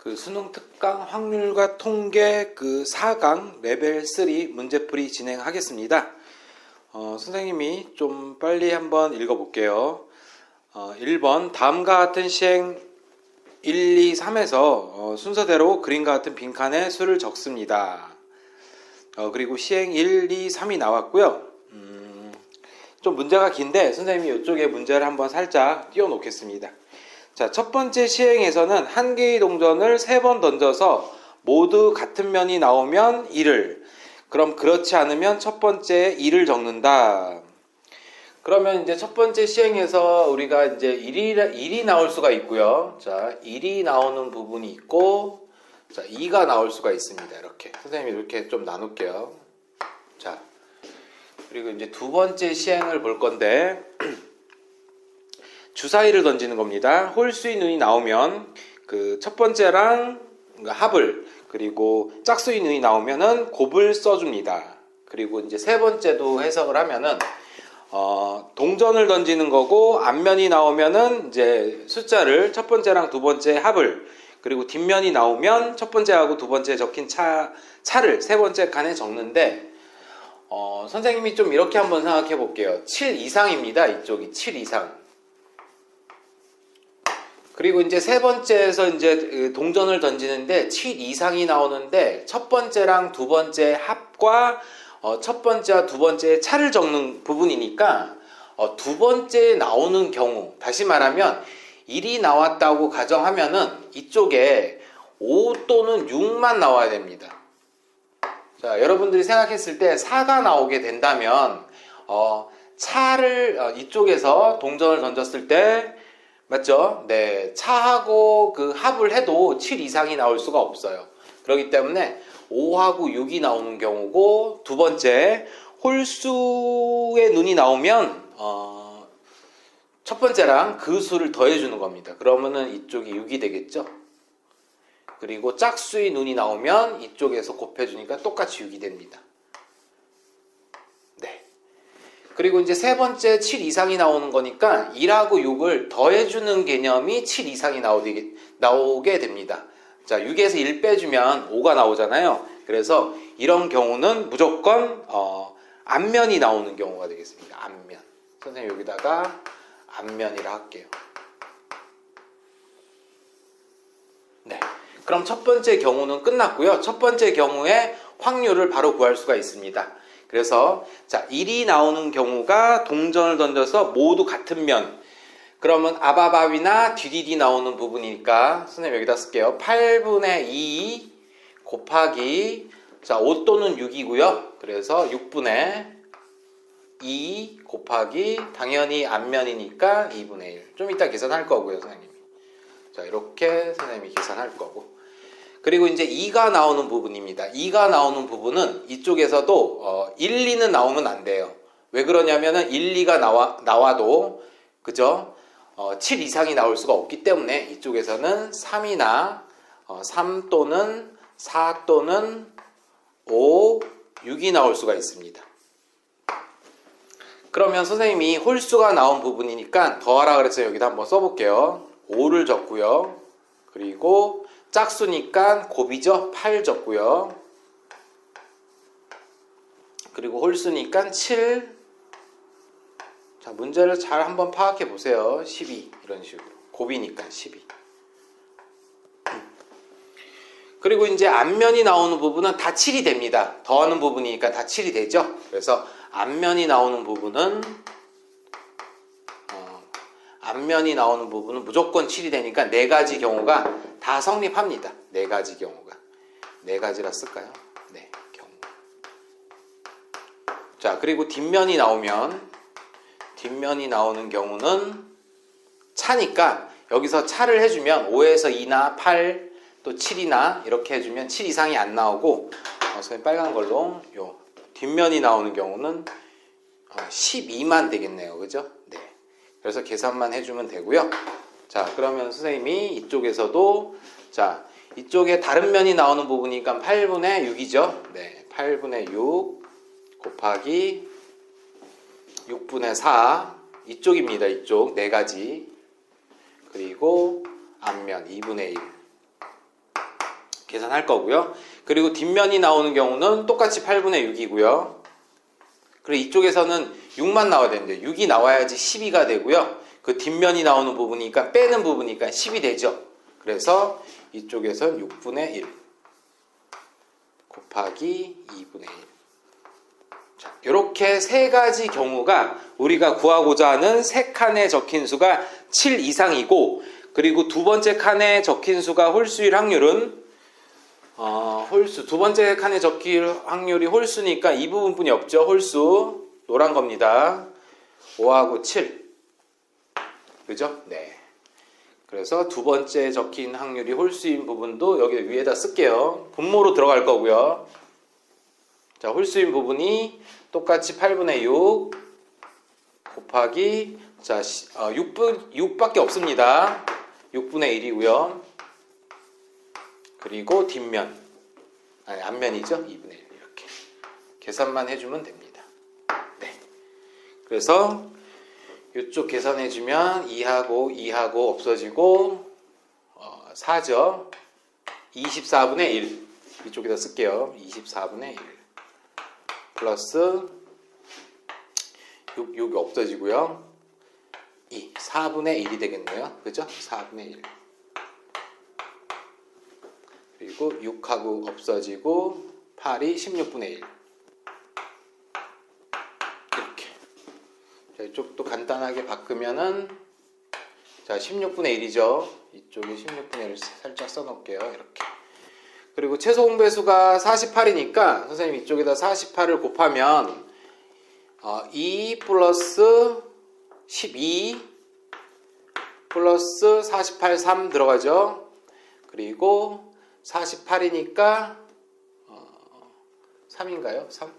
그 수능 특강 확률과 통계 그 4강 레벨 3 문제풀이 진행하겠습니다. 선생님이 좀 빨리 한번 읽어볼게요. 1번 다음과 같은 시행 1, 2, 3에서 순서대로 그림과 같은 빈칸에 수를 적습니다. 그리고 시행 1, 2, 3이 나왔고요. 좀 문제가 긴데 선생님이 이쪽에 문제를 한번 살짝 띄워놓겠습니다. 자, 첫 번째 시행에서는 한 개의 동전을 3번 던져서 모두 같은 면이 나오면 1을, 그럼 그렇지 않으면 첫 번째 1을 적는다. 그러면 이제 첫 번째 시행에서 우리가 이제 1이 나올 수가 있고요. 자, 1이 나오는 부분이 있고, 자, 2가 나올 수가 있습니다. 이렇게. 선생님이 이렇게 좀 나눌게요. 자, 그리고 이제 두 번째 시행을 볼 건데, 주사위를 던지는 겁니다. 홀수의 눈이 나오면 그 첫 번째랑 합을, 그리고 짝수의 눈이 나오면은 곱을 써줍니다. 그리고 이제 세 번째도 해석을 하면은 동전을 던지는 거고, 앞면이 나오면은 이제 숫자를 첫 번째랑 두 번째 합을, 그리고 뒷면이 나오면 첫 번째하고 두 번째 적힌 차를 세 번째 칸에 적는데, 선생님이 좀 이렇게 한번 생각해 볼게요. 7 이상입니다. 이쪽이 7 이상. 그리고 이제 세 번째에서 이제 동전을 던지는데 7 이상이 나오는데, 첫 번째랑 두 번째 합과 첫 번째와 두 번째의 차를 적는 부분이니까 두 번째 나오는 경우, 다시 말하면 1이 나왔다고 가정하면은 이쪽에 5 또는 6만 나와야 됩니다. 자, 여러분들이 생각했을 때 4가 나오게 된다면 차를 이쪽에서 동전을 던졌을 때, 맞죠? 네, 차하고 그 합을 해도 7 이상이 나올 수가 없어요. 그렇기 때문에 5하고 6이 나오는 경우고, 두 번째 홀수의 눈이 나오면 첫 번째랑 그 수를 더해주는 겁니다. 그러면은 이쪽이 6이 되겠죠? 그리고 짝수의 눈이 나오면 이쪽에서 곱해주니까 똑같이 6이 됩니다. 그리고 이제 세 번째 7 이상이 나오는 거니까 1하고 6을 더해주는 개념이 7 이상이 나오게 됩니다. 자, 6에서 1 빼주면 5가 나오잖아요. 그래서 이런 경우는 무조건 앞면이 나오는 경우가 되겠습니다. 앞면. 선생님 여기다가 앞면이라 할게요. 네. 그럼 첫 번째 경우는 끝났고요. 첫 번째 경우에 확률을 바로 구할 수가 있습니다. 그래서 자, 1이 나오는 경우가 동전을 던져서 모두 같은 면, 그러면 아바바위나 디디디 나오는 부분이니까 선생님 여기다 쓸게요. 8분의 2 곱하기, 자, 5 또는 6이고요. 그래서 6분의 2 곱하기, 당연히 앞면이니까 2분의 1. 좀 이따 계산할 거고요, 선생님이. 자, 이렇게 선생님이 계산할 거고. 그리고 이제 2가 나오는 부분입니다. 2가 나오는 부분은 이쪽에서도 1, 2는 나오면 안 돼요. 왜 그러냐면은 1, 2가 나와도, 그죠? 7 이상이 나올 수가 없기 때문에 이쪽에서는 3이나 3 또는 4 또는 5, 6이 나올 수가 있습니다. 그러면 선생님이 홀수가 나온 부분이니까 더하라 그래서 여기다 한번 써볼게요. 5를 적고요. 그리고 짝수니까 곱이죠. 8 적고요. 그리고 홀수니까 7. 자, 문제를 잘 한번 파악해 보세요. 12 이런 식으로. 곱이니까 12. 그리고 이제 앞면이 나오는 부분은 다 7이 됩니다. 더하는 부분이니까 다 7이 되죠. 그래서 앞면이 나오는 부분은 무조건 7이 되니까 네 가지 경우가 다 성립합니다. 네 가지 경우가. 네 가지라 쓸까요? 네, 경우. 자, 그리고 뒷면이 나오는 경우는 차니까 여기서 차를 해주면 5에서 2나 8, 또 7이나 이렇게 해주면 7 이상이 안 나오고, 선생님 빨간 걸로 요 뒷면이 나오는 경우는 12만 되겠네요. 그죠? 네. 그래서 계산만 해주면 되고요. 자, 그러면 선생님이 이쪽에서도, 자, 이쪽에 다른 면이 나오는 부분이니까 8분의 6이죠. 네, 8분의 6 곱하기 6분의 4, 이쪽입니다. 이쪽 네 가지. 그리고 앞면 2분의 1. 계산할 거고요. 그리고 뒷면이 나오는 경우는 똑같이 8분의 6이고요. 그리고 이쪽에서는 6만 나와야 되는데 6이 나와야지 12가 되고요. 그 뒷면이 나오는 부분이니까 빼는 부분이니까 10이 되죠. 그래서 이쪽에선 6분의 1 곱하기 2분의 1. 자, 이렇게 세 가지 경우가 우리가 구하고자 하는 세 칸에 적힌 수가 7 이상이고, 그리고 두 번째 칸에 적힌 수가 홀수일 확률은 홀수, 두 번째 칸에 적힐 확률이 홀수니까 이 부분뿐이 없죠. 홀수 노란 겁니다. 5하고 7, 그죠? 네. 그래서 두 번째 적힌 확률이 홀수인 부분도 여기 위에다 쓸게요. 분모로 들어갈 거고요. 자, 홀수인 부분이 똑같이 8분의 6 곱하기, 자, 6밖에 없습니다. 6분의 1이고요. 그리고 뒷면, 아니 앞면이죠. 2분의 1 이렇게 계산만 해주면 됩니다. 네. 그래서 이쪽 계산해주면 2하고 없어지고 4죠. 24분의 1 이쪽에다 쓸게요. 24분의 1 플러스 6, 여기 없어지고요. 4분의 1이 되겠네요. 그죠? 4분의 1. 그리고 6하고 없어지고 8이 16분의 1. 이렇게. 자, 이쪽도 간단하게 바꾸면은, 자, 16분의 1이죠. 이쪽에 16분의 1을 살짝 써놓을게요. 이렇게. 그리고 최소 공배수가 48이니까 선생님 이쪽에다 48을 곱하면 2 플러스 12 플러스 48, 3 들어가죠. 그리고 48이니까 3인가요? 3?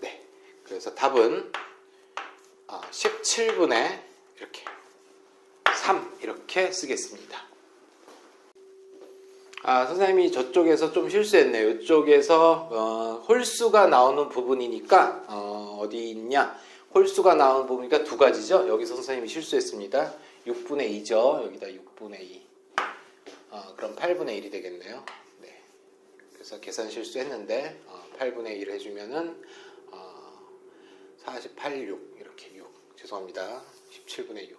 네. 그래서 답은 17분의 이렇게 3 이렇게 쓰겠습니다. 선생님이 저쪽에서 좀 실수했네요. 이쪽에서 홀수가 나오는 부분이니까 어디 있냐? 홀수가 나오는 부분이니까 두 가지죠. 여기서 선생님이 실수했습니다. 6분의 2죠. 여기다 6분의 2. 그럼 8분의 1이 되겠네요. 네. 그래서 계산 실수했는데 8분의 1 해주면은 48, 6 이렇게 6. 죄송합니다. 17분의 6.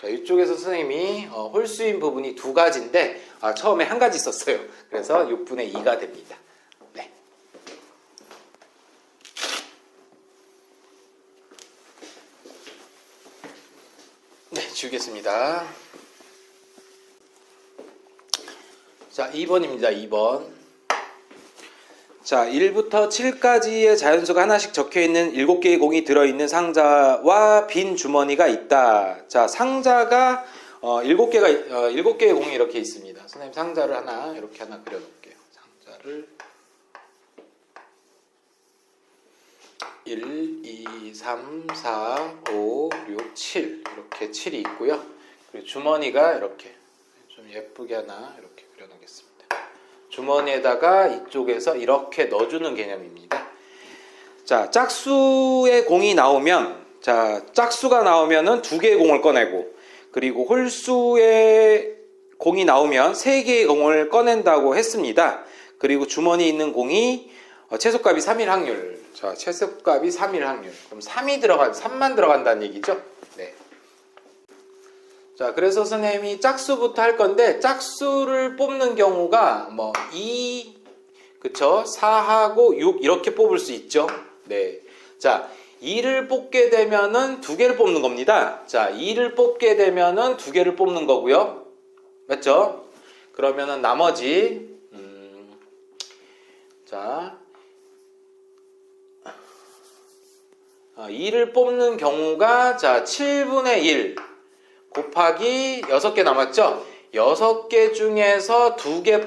자, 이쪽에서 선생님이 홀수인 부분이 두 가지인데 처음에 한 가지 썼어요. 그래서 6분의 2가 됩니다. 네. 네, 지우겠습니다. 자, 2번입니다. 2번. 자, 1부터 7까지의 자연수가 하나씩 적혀있는 7개의 공이 들어있는 상자와 빈 주머니가 있다. 자, 상자가 7개의 공이 이렇게 있습니다. 선생님 상자를 이렇게 하나 그려놓을게요. 상자를 1, 2, 3, 4, 5, 6, 7 이렇게 7이 있고요. 그리고 주머니가 이렇게 좀 예쁘게 하나 이렇게 그려놓겠습니다. 주머니에다가 이쪽에서 이렇게 넣어주는 개념입니다. 자, 짝수의 공이 나오면, 자, 짝수가 나오면은 2개의 공을 꺼내고, 그리고 홀수의 공이 나오면 3개의 공을 꺼낸다고 했습니다. 그리고 주머니에 있는 공이 최소값이 3일 확률. 자, 최소값이 3일 확률. 그럼 3만 들어간다는 얘기죠? 네. 자, 그래서 선생님이 짝수부터 할 건데, 짝수를 뽑는 경우가 2, 그쵸? 4하고 6 이렇게 뽑을 수 있죠? 네. 자, 2를 뽑게 되면은 2개를 뽑는 겁니다. 자, 2를 뽑게 되면은 2개를 뽑는 거고요. 맞죠? 그러면은 나머지, 자, 2를 뽑는 경우가, 자, 7분의 1. 곱하기 6개 남았죠? 6개 중에서 2개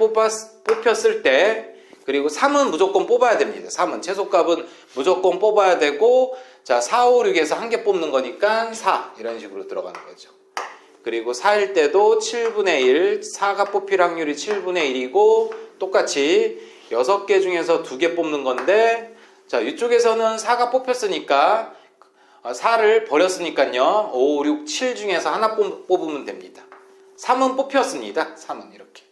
뽑혔을 때, 그리고 3은 무조건 뽑아야 됩니다. 3은 최소값은 무조건 뽑아야 되고, 자, 4, 5, 6에서 1개 뽑는 거니까 4 이런 식으로 들어가는 거죠. 그리고 4일 때도 7분의 1, 4가 뽑힐 확률이 7분의 1이고 똑같이 6개 중에서 2개 뽑는 건데, 자, 이쪽에서는 4가 뽑혔으니까 4를 버렸으니까요. 5, 6, 7 중에서 하나 뽑으면 됩니다. 3은 뽑혔습니다. 3은 이렇게.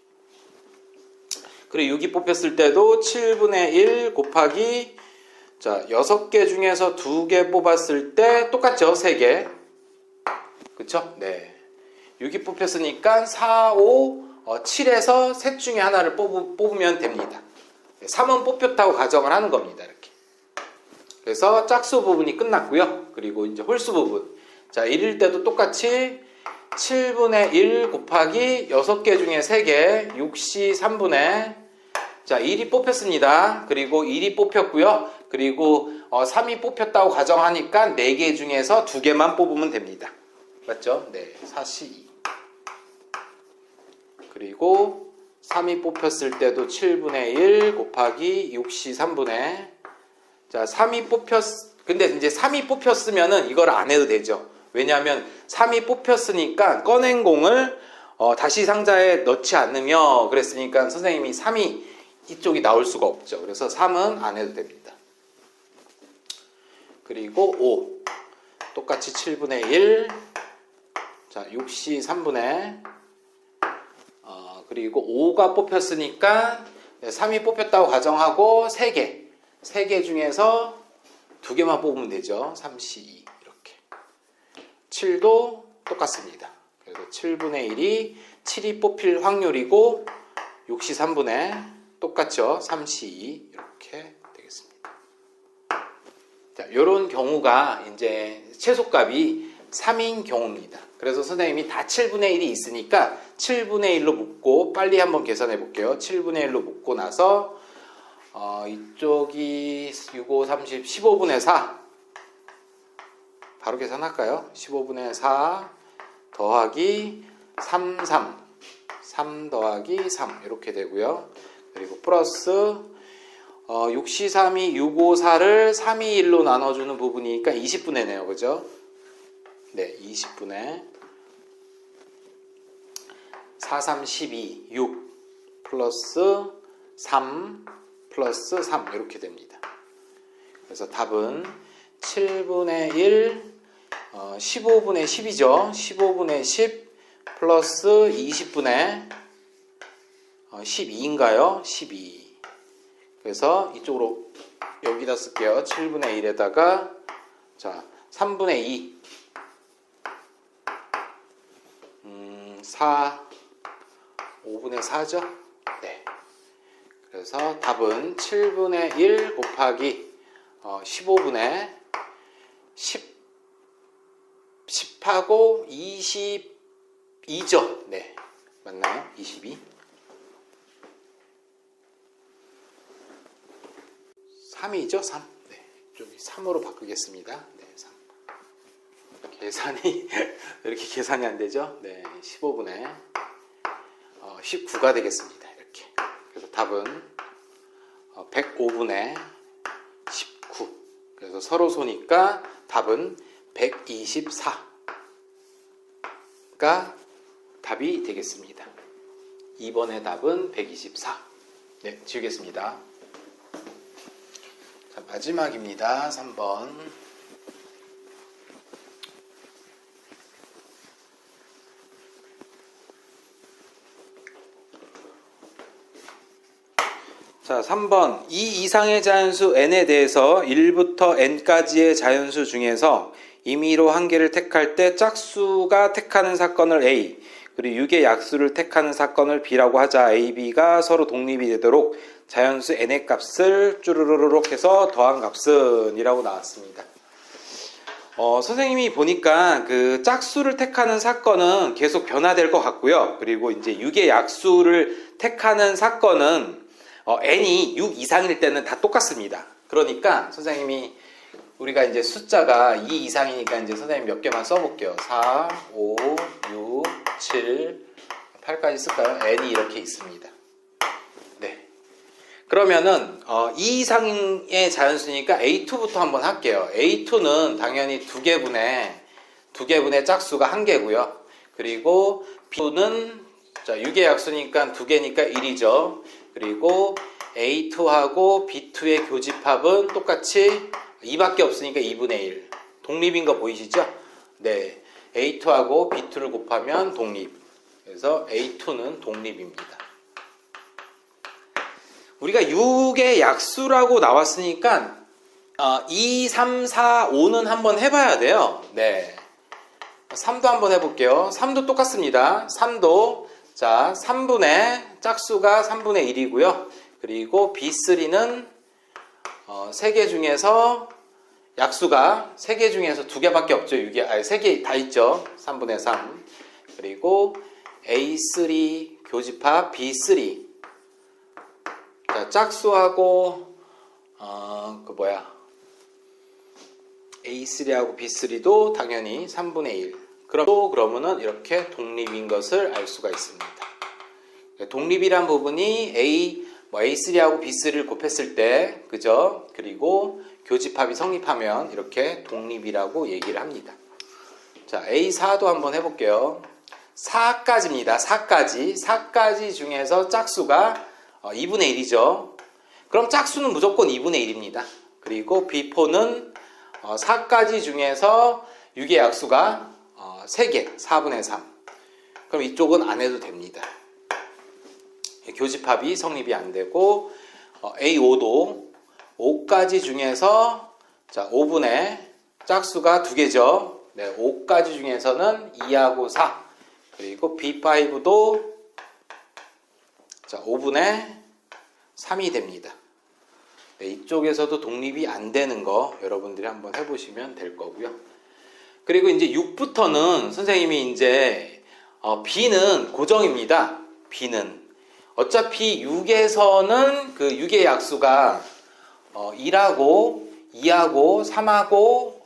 그리고 6이 뽑혔을 때도 7분의 1 곱하기 자 6개 중에서 2개 뽑았을 때 똑같죠? 3개. 그쵸? 네. 6이 뽑혔으니까 4, 5, 7에서 셋 중에 하나를 뽑으면 됩니다. 3은 뽑혔다고 가정을 하는 겁니다. 이렇게. 그래서 짝수 부분이 끝났고요. 그리고 이제 홀수 부분. 자, 1일 때도 똑같이 7분의 1 곱하기 6개 중에 3개, 6시 3분의 자, 1이 뽑혔습니다. 그리고 1이 뽑혔고요. 그리고 3이 뽑혔다고 가정하니까 4개 중에서 2개만 뽑으면 됩니다. 맞죠? 네, 4시 2. 그리고 3이 뽑혔을 때도 7분의 1 곱하기 6시 3분의 자, 3이 근데 이제 3이 뽑혔으면은 이걸 안 해도 되죠. 왜냐하면 3이 뽑혔으니까 꺼낸 공을 다시 상자에 넣지 않으며 그랬으니까 선생님이 3이 이쪽이 나올 수가 없죠. 그래서 3은 안 해도 됩니다. 그리고 5 똑같이 7분의 1 자, 6시 3분의 그리고 5가 뽑혔으니까 3이 뽑혔다고 가정하고 3개 중에서 2개만 뽑으면 되죠. 3시 2 이렇게 7도 똑같습니다. 그래서 7분의 1이 7이 뽑힐 확률이고 6시 3분의 똑같죠. 3시 2 이렇게 되겠습니다. 자, 이런 경우가 이제 최소값이 3인 경우입니다. 그래서 선생님이 다 7분의 1이 있으니까 7분의 1로 묶고 빨리 한번 계산해 볼게요. 7분의 1로 묶고 나서 이쪽이 6, 5, 30, 15분의 4 바로 계산할까요? 15분의 4 더하기 3, 3 더하기 3 이렇게 되고요. 그리고 플러스 6시 3이 6, 5, 4를 3, 2, 1로 나눠주는 부분이니까 20분의 네요. 그죠? 네, 20분의 4, 3, 12, 6 플러스 3 플러스 3 이렇게 됩니다. 그래서 답은 7분의 1 15분의 10이죠. 15분의 10 플러스 20분의 12인가요? 12 그래서 이쪽으로 여기다 쓸게요. 7분의 1에다가 자 3분의 2 4 5분의 4죠? 네. 그래서 답은 7분의 1 곱하기 15분의 10하고 22죠? 네. 맞나요? 22. 3이죠? 3. 네. 좀 3으로 바꾸겠습니다. 네, 3. 계산이 이렇게 계산이 안 되죠? 네. 15분의 19가 되겠습니다. 이렇게. 그래서 답은 105분의 19. 그래서 서로 소니까 답은 124가 답이 되겠습니다. 2번의 답은 124. 네, 지우겠습니다. 자, 마지막입니다. 3번. 자, 3번. 이 이상의 자연수 n에 대해서 1부터 n까지의 자연수 중에서 임의로 한 개를 택할 때 짝수가 택하는 사건을 A, 그리고 6의 약수를 택하는 사건을 B라고 하자. A, B가 서로 독립이 되도록 자연수 n의 값을 쭈르르륵 해서 더한 값은 이라고 나왔습니다. 선생님이 보니까 그 짝수를 택하는 사건은 계속 변화될 것 같고요. 그리고 이제 6의 약수를 택하는 사건은 n이 6 이상일 때는 다 똑같습니다. 그러니까 선생님이 우리가 이제 숫자가 2 이상이니까 이제 선생님 몇 개만 써볼게요. 4, 5, 6, 7, 8까지 쓸까요? n이 이렇게 있습니다. 네. 그러면은 2 이상의 자연수니까 A2부터 한번 할게요. A2는 당연히 2개분의 짝수가 1개고요. 그리고 B2는 자, 6의 약수니까 2개니까 1이죠. 그리고 A2하고 B2의 교집합은 똑같이 2밖에 없으니까 2분의 1. 독립인 거 보이시죠? 네. A2하고 B2를 곱하면 독립. 그래서 A2는 독립입니다. 우리가 6의 약수라고 나왔으니까 2, 3, 4, 5는 한번 해봐야 돼요. 네. 3도 한번 해볼게요. 3도 똑같습니다. 3도 자 3분의 짝수가 3분의 1이고요. 그리고 B3는 3개 중에서 약수가 3개 중에서 2개밖에 없죠. 6개, 아니 3개 다 있죠. 3분의 3. 그리고 A3 교집합 B3. 자, 짝수하고 A3하고 B3도 당연히 3분의 1. 그러면은 이렇게 독립인 것을 알 수가 있습니다. 독립이란 부분이 A3하고 B3를 곱했을 때, 그죠? 그리고 교집합이 성립하면 이렇게 독립이라고 얘기를 합니다. 자, A4도 한번 해볼게요. 4까지입니다. 4까지 중에서 짝수가 2분의 1이죠. 그럼 짝수는 무조건 2분의 1입니다. 그리고 B4는 4까지 중에서 6의 약수가 3개, 4분의 3. 그럼 이쪽은 안 해도 됩니다. 교집합이 성립이 안 되고 A5도 5까지 중에서 자 5분의 짝수가 2개죠. 네, 5까지 중에서는 2하고 4. 그리고 B5도 자 5분의 3이 됩니다. 네, 이쪽에서도 독립이 안 되는 거 여러분들이 한번 해보시면 될 거고요. 그리고 이제 6부터는 선생님이 이제 B는 고정입니다. B는 어차피 6에서는 그 6의 약수가 1하고 2하고 3하고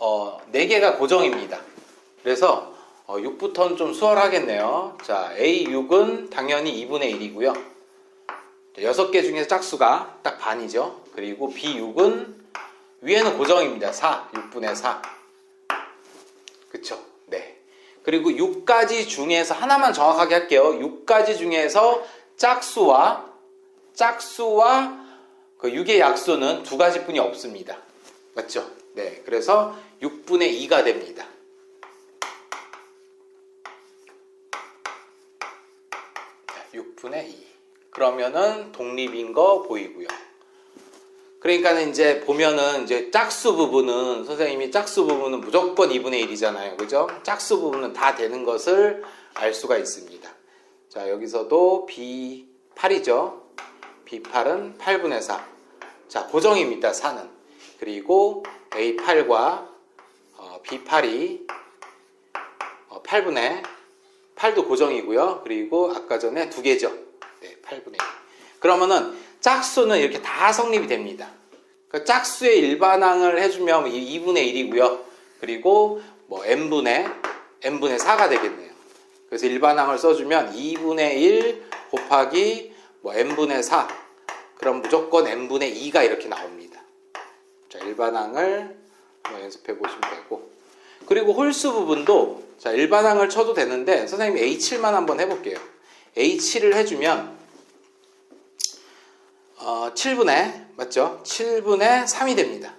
4개가 고정입니다. 그래서 6부터는 좀 수월하겠네요. 자, A6은 당연히 2분의 1이고요. 6개 중에서 짝수가 딱 반이죠. 그리고 B6은 위에는 고정입니다. 6분의 4. 그쵸? 네. 그리고 6가지 중에서 하나만 정확하게 할게요. 6가지 중에서 짝수와 그 6의 약수는 2가지뿐이 없습니다. 맞죠? 네. 그래서 6분의 2가 됩니다. 6분의 2. 그러면은 독립인 거 보이고요. 그러니까는 이제 보면은 이제 짝수 부분은 선생님이 짝수 부분은 무조건 2분의 1이잖아요. 그죠? 짝수 부분은 다 되는 것을 알 수가 있습니다. 자, 여기서도 B8이죠. B8은 8분의 4. 자, 고정입니다. 4는. 그리고 A8과 B8이 8도 고정이고요. 그리고 아까 전에 2개죠. 네, 8분의 1. 그러면은 짝수는 이렇게 다 성립이 됩니다. 그러니까 짝수의 일반항을 해주면 2분의 1이고요. 그리고 뭐 n분의 4가 되겠네요. 그래서 일반항을 써주면 2분의 1 곱하기 뭐 n분의 4. 그럼 무조건 n분의 2가 이렇게 나옵니다. 자, 일반항을 한번 연습해 보시면 되고. 그리고 홀수 부분도 자, 일반항을 쳐도 되는데 선생님 A7만 한번 해볼게요. A7을 해주면 7분의 맞죠? 7분의 3이 됩니다.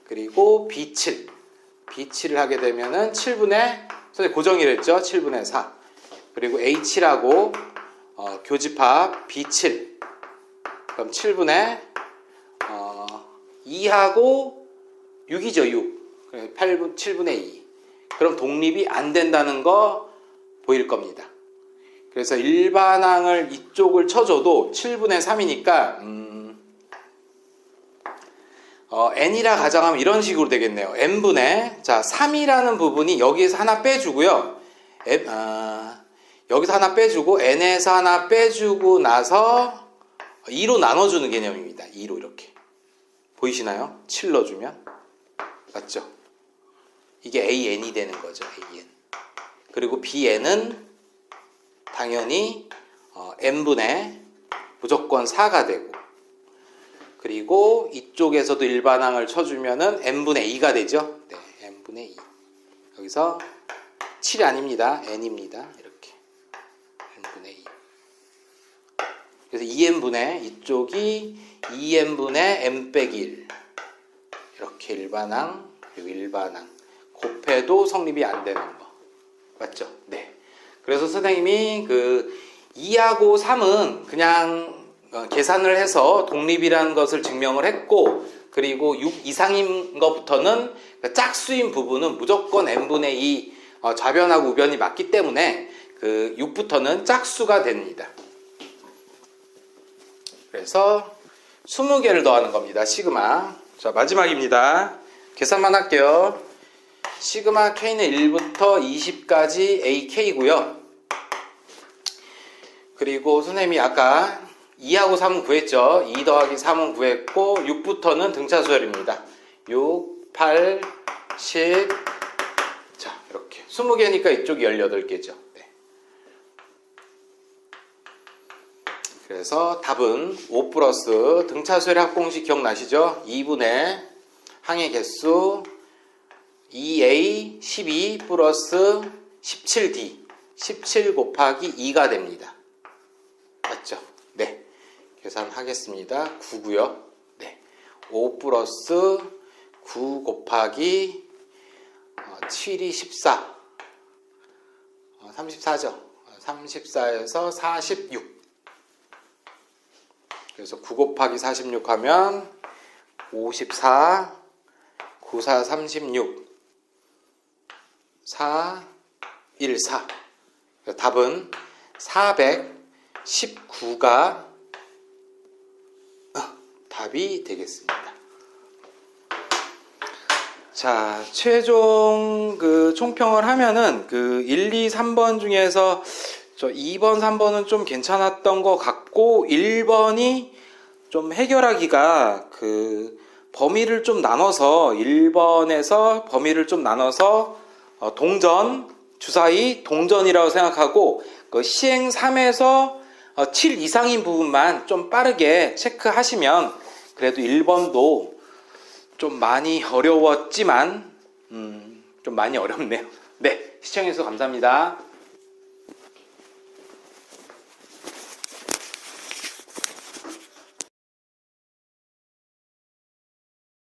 그리고 B7을 하게 되면은 7분의 선생님 고정이랬죠? 7분의 4. 그리고 A7하고 교집합 B7. 그럼 7분의 2하고 6이죠. 6. 7분의 2. 그럼 독립이 안 된다는 거 보일 겁니다. 그래서 일반항을 이쪽을 쳐줘도 7분의 3이니까 n이라 가정하면 이런 식으로 되겠네요. n분의 자 3이라는 부분이 여기에서 하나 빼주고요. 여기서 하나 빼주고 n에서 하나 빼주고 나서 2로 나눠주는 개념입니다. 2로 이렇게 보이시나요? 7 넣어주면 맞죠? 이게 an이 되는 거죠. an. 그리고 bn은 당연히 n분의 무조건 4가 되고 그리고 이쪽에서도 일반항을 쳐주면은 n분의 2가 되죠. 네, n분의 2. 여기서 7이 아닙니다. n입니다. 이렇게 n분의 2. 그래서 2n분의 이쪽이 2n분의 n 빼기 1 이렇게 일반항 그리고 일반항 곱해도 성립이 안 되는 거 맞죠? 네. 그래서 선생님이 그 2하고 3은 그냥 계산을 해서 독립이라는 것을 증명을 했고, 그리고 6 이상인 것부터는 그 짝수인 부분은 무조건 n분의 2 좌변하고 우변이 맞기 때문에 그 6부터는 짝수가 됩니다. 그래서 20개를 더하는 겁니다. 시그마. 자, 마지막입니다. 계산만 할게요. 시그마 K는 1부터 20까지 AK고요. 그리고 선생님이 아까 2하고 3은 구했죠. 2 더하기 3은 구했고 6부터는 등차수열입니다. 6, 8, 10. 자, 이렇게 20개니까 이쪽이 18개죠. 네. 그래서 답은 5 플러스 등차수열의 합공식 기억나시죠? 2분의 항의 개수 2A 12 플러스 17D 17 곱하기 2가 됩니다. 맞죠? 네. 계산하겠습니다. 9고요. 네. 5 플러스 9 곱하기 7이 14. 34죠. 34에서 46. 그래서 9 곱하기 46 하면 54, 94, 36, 4, 1, 4. 답은 419가 답이 되겠습니다. 자, 최종 그 총평을 하면은 그 1, 2, 3번 중에서 저 2번, 3번은 좀 괜찮았던 것 같고 1번이 좀 해결하기가 그 범위를 좀 나눠서 1번에서 범위를 좀 나눠서 동전, 주사위 동전이라고 생각하고 그 시행 3에서 7 이상인 부분만 좀 빠르게 체크하시면 그래도 1번도 좀 많이 어려웠지만 좀 많이 어렵네요. 네, 시청해주셔서 감사합니다.